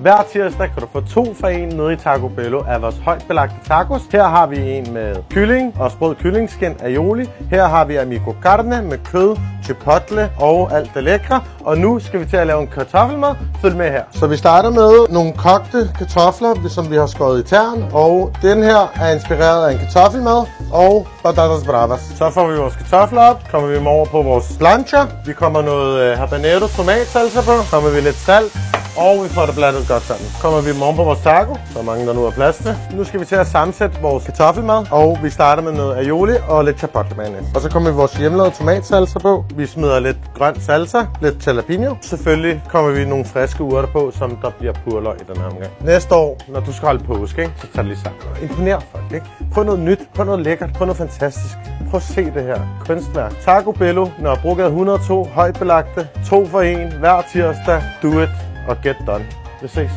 Hver tirsdag kan du få 2 for 1 nede i Taco Bello af vores højt belagte tacos. Her har vi en med kylling og sprød kyllingskin aioli. Her har vi amigo carne med kød, chipotle og alt det lækre. Og nu skal vi til at lave en kartoffelmad. Følg med her. Så vi starter med nogle kogte kartofler, som vi har skåret i tern. Og den her er inspireret af en kartoffelmad og patatas bravas. Så får vi vores kartofler op. Kommer vi over på vores plancha. Vi kommer noget habanero tomatsalsa på. Kommer vi lidt salt. Og vi får det blandet godt sammen. Kommer vi oven på vores taco, så mange der nu er plads til. Nu skal vi til at sammensætte vores kartoffelmad, og vi starter med noget aioli og lidt chipotle mayonnaise. Og så kommer vi vores hjemmelavede tomatsalsa på. Vi smider lidt grøn salsa, lidt jalapeno. Selvfølgelig kommer vi nogle friske urter på, som der bliver purløg i den her omgang. Næste år, når du skal holde påske, ikke, så tager det lige sammen. Imponer folk, ikke? Prøv noget nyt, prøv noget lækkert, prøv noget fantastisk. Prøv at se det her kunstværk. Taco Bello, Nørrebrogade 102, højt belagte, 2 for 1, hver tirsdag. Do it og get done. Vi ses.